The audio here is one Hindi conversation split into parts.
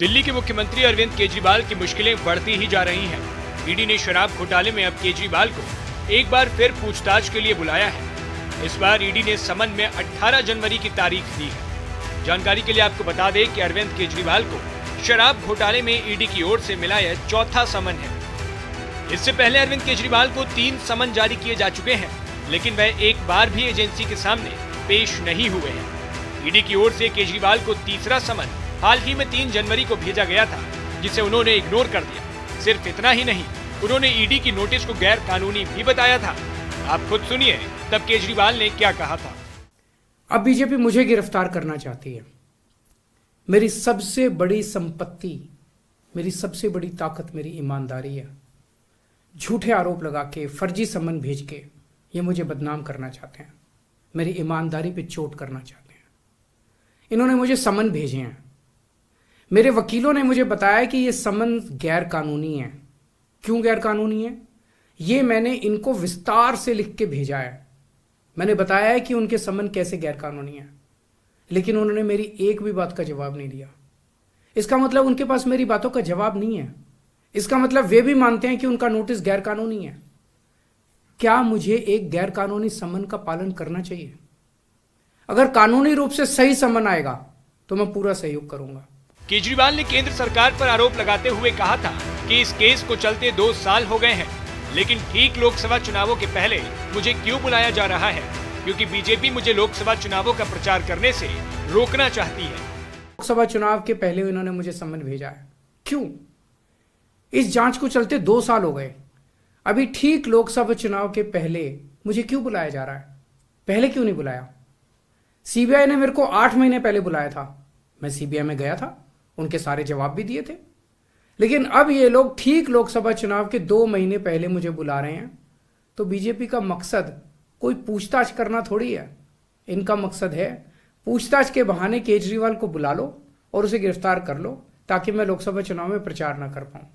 दिल्ली के मुख्यमंत्री अरविंद केजरीवाल की मुश्किलें बढ़ती ही जा रही हैं। ईडी ने शराब घोटाले में अब केजरीवाल को एक बार फिर पूछताछ के लिए बुलाया है। इस बार ईडी ने समन में 18 जनवरी की तारीख दी है। जानकारी के लिए आपको बता दें कि अरविंद केजरीवाल को शराब घोटाले में ईडी की ओर से मिला यह चौथा समन है। इससे पहले अरविंद केजरीवाल को 3 समन जारी किए जा चुके हैं, लेकिन वह एक बार भी एजेंसी के सामने पेश नहीं हुए हैं। ईडी की ओर से केजरीवाल को तीसरा समन हाल ही में 3 जनवरी को भेजा गया था, जिसे उन्होंने इग्नोर कर दिया। सिर्फ इतना ही नहीं, उन्होंने ईडी की नोटिस को गैर कानूनी भी बताया था। आप खुद सुनिए तब केजरीवाल ने क्या कहा था। अब बीजेपी मुझे गिरफ्तार करना चाहती है। मेरी सबसे बड़ी संपत्ति, मेरी सबसे बड़ी ताकत मेरी ईमानदारी है। झूठे आरोप लगा के, फर्जी समन भेज के ये मुझे बदनाम करना चाहते हैं, मेरी ईमानदारी पे चोट करना चाहते हैं। इन्होंने मुझे समन भेजे हैं। मेरे वकीलों ने मुझे बताया कि ये समन गैर कानूनी है। क्यों गैर कानूनी है? ये मैंने इनको विस्तार से लिख के भेजा है। मैंने बताया है कि उनके समन कैसे गैर कानूनी है, लेकिन उन्होंने मेरी एक भी बात का जवाब नहीं दिया। इसका मतलब उनके पास मेरी बातों का जवाब नहीं है। इसका मतलब वे भी मानते हैं कि उनका नोटिस गैर कानूनी है। क्या मुझे एक गैर कानूनी समन का पालन करना चाहिए? अगर कानूनी रूप से सही समन आएगा तो मैं पूरा सहयोग करूंगा। केजरीवाल ने केंद्र सरकार पर आरोप लगाते हुए कहा था कि इस केस को चलते 2 साल हो गए हैं, लेकिन ठीक लोकसभा चुनावों के पहले मुझे क्यों बुलाया जा रहा है? क्योंकि बीजेपी मुझे लोकसभा चुनावों का प्रचार करने से रोकना चाहती है। लोकसभा चुनाव के पहले इन्होंने मुझे समन भेजा है। क्यों? इस जांच को चलते 2 साल हो गए। अभी ठीक लोकसभा चुनाव के पहले मुझे क्यों बुलाया जा रहा है? पहले क्यों नहीं बुलाया? सीबीआई ने मेरे को 8 महीने पहले बुलाया था। मैं सीबीआई में गया था, उनके सारे जवाब भी दिए थे। लेकिन अब ये लोग ठीक लोकसभा चुनाव के 2 महीने पहले मुझे बुला रहे हैं। तो बीजेपी का मकसद कोई पूछताछ करना थोड़ी है। इनका मकसद है पूछताछ के बहाने केजरीवाल को बुला लो और उसे गिरफ्तार कर लो, ताकि मैं लोकसभा चुनाव में प्रचार न कर पाऊं।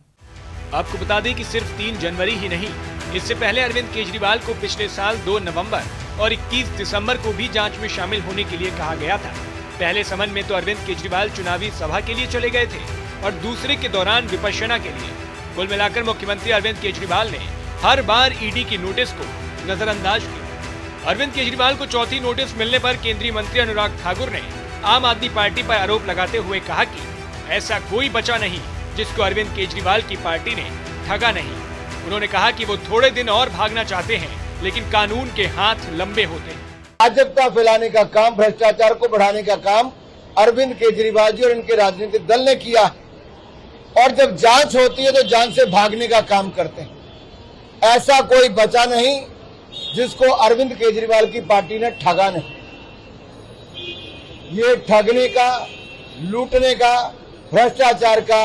आपको बता दें कि सिर्फ 3 जनवरी ही नहीं, इससे पहले अरविंद केजरीवाल को पिछले साल 2 नवंबर और 21 दिसंबर को भी जांच में शामिल होने के लिए कहा गया था। पहले समन में तो अरविंद केजरीवाल चुनावी सभा के लिए चले गए थे और दूसरे के दौरान विपश्यना के लिए। कुल मिलाकर मुख्यमंत्री अरविंद केजरीवाल ने हर बार ईडी की नोटिस को नजरअंदाज किया। अरविंद केजरीवाल को चौथी नोटिस मिलने पर केंद्रीय मंत्री अनुराग ठाकुर ने आम आदमी पार्टी पर आरोप लगाते हुए कहा कि ऐसा कोई बचा नहीं जिसको अरविंद केजरीवाल की पार्टी ने ठगा नहीं। उन्होंने कहा कि वो थोड़े दिन और भागना चाहते हैं, लेकिन कानून के हाथ लंबे होते हैं। अराजकता फैलाने का काम, भ्रष्टाचार को बढ़ाने का काम अरविंद केजरीवाल जी और इनके राजनीतिक दल ने किया है। और जब जांच होती है तो जांच से भागने का काम करते हैं। ऐसा कोई बचा नहीं जिसको अरविंद केजरीवाल की पार्टी ने ठगा नहीं। ये ठगने का, लूटने का, भ्रष्टाचार का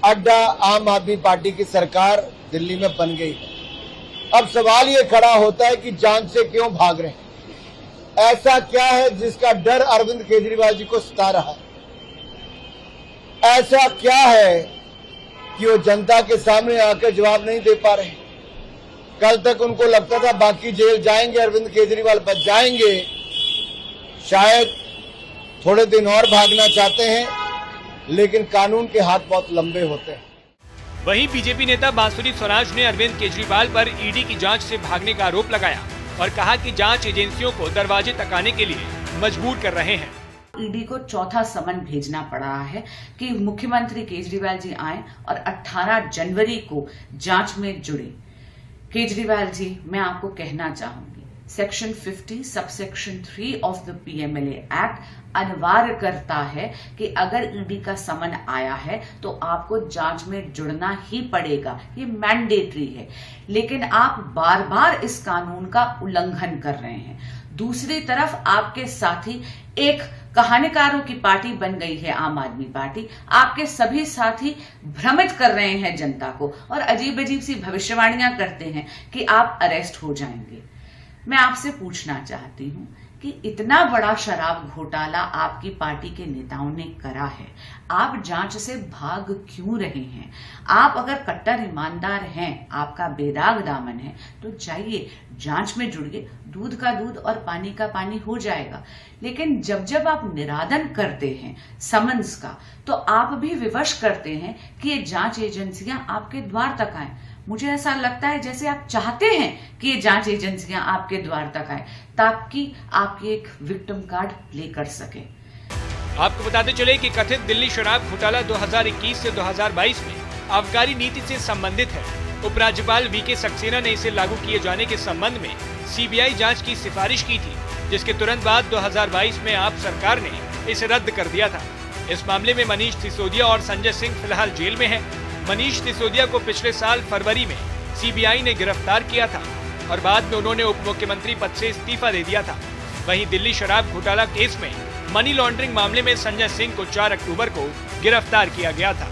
अड्डा आम आदमी पार्टी की सरकार दिल्ली में बन गई है। अब सवाल ये खड़ा होता है कि जांच से क्यों भाग रहे हैं? ऐसा क्या है जिसका डर अरविंद केजरीवाल जी को सता रहा है? ऐसा क्या है कि वो जनता के सामने आकर जवाब नहीं दे पा रहे? कल तक उनको लगता था बाकी जेल जाएंगे, अरविंद केजरीवाल बच जाएंगे। शायद थोड़े दिन और भागना चाहते हैं, लेकिन कानून के हाथ बहुत लंबे होते हैं। वहीं बीजेपी नेता बांसुरी स्वराज ने अरविंद केजरीवाल पर ईडी की जांच से भागने का आरोप लगाया और कहा कि जांच एजेंसियों को दरवाजे तक आने के लिए मजबूर कर रहे हैं। ईडी को चौथा समन भेजना पड़ा है कि मुख्यमंत्री केजरीवाल जी आए और 18 जनवरी को जांच में जुड़े। केजरीवाल जी, मैं आपको कहना चाहूंगी, section 50 subsection 3 of the PMLA act अनिवार्य करता है कि अगर ईडी का समन आया है तो आपको जांच में जुड़ना ही पड़ेगा। ये मैंडेटरी है। लेकिन आप बार बार इस कानून का उल्लंघन कर रहे हैं। दूसरी तरफ आपके साथी, एक कहानीकारों की पार्टी बन गई है आम आदमी पार्टी। आपके सभी साथी भ्रमित कर रहे हैं जनता को और अजीब अजीब सी भविष्यवाणियां करते हैं कि आप अरेस्ट हो जाएंगे। मैं आपसे पूछना चाहती हूं कि इतना बड़ा शराब घोटाला आपकी पार्टी के नेताओं ने करा है, आप जांच से भाग क्यों रहे हैं? आप अगर कट्टर ईमानदार हैं, आपका बेदाग दामन है, तो जाइए जांच में जुड़िए, दूध का दूध और पानी का पानी हो जाएगा। लेकिन जब जब आप निरादन करते हैं समन्स का, तो आप भी विवश करते हैं कि ये जांच एजेंसियां आपके द्वार तक आए। मुझे ऐसा लगता है जैसे आप चाहते हैं कि ये जांच एजेंसियां आपके द्वार तक आए, ताकि आप ये एक विक्टिम कार्ड प्ले कर सकें। आपको बताते चले कि कथित दिल्ली शराब घोटाला 2021 से 2022 में आबकारी नीति से संबंधित है। उपराज्यपाल वीके सक्सेना ने इसे लागू किए जाने के संबंध में सीबीआई जांच की सिफारिश की थी, जिसके तुरंत बाद 2022 में आप सरकार ने इसे रद्द कर दिया था। इस मामले में मनीष सिसोदिया और संजय सिंह फिलहाल जेल में हैं। मनीष सिसोदिया को पिछले साल फरवरी में सीबीआई ने गिरफ्तार किया था और बाद में उन्होंने उप मुख्यमंत्री पद से इस्तीफा दे दिया था। वहीं दिल्ली शराब घोटाला केस में मनी लॉन्ड्रिंग मामले में संजय सिंह को 4 अक्टूबर को गिरफ्तार किया गया था।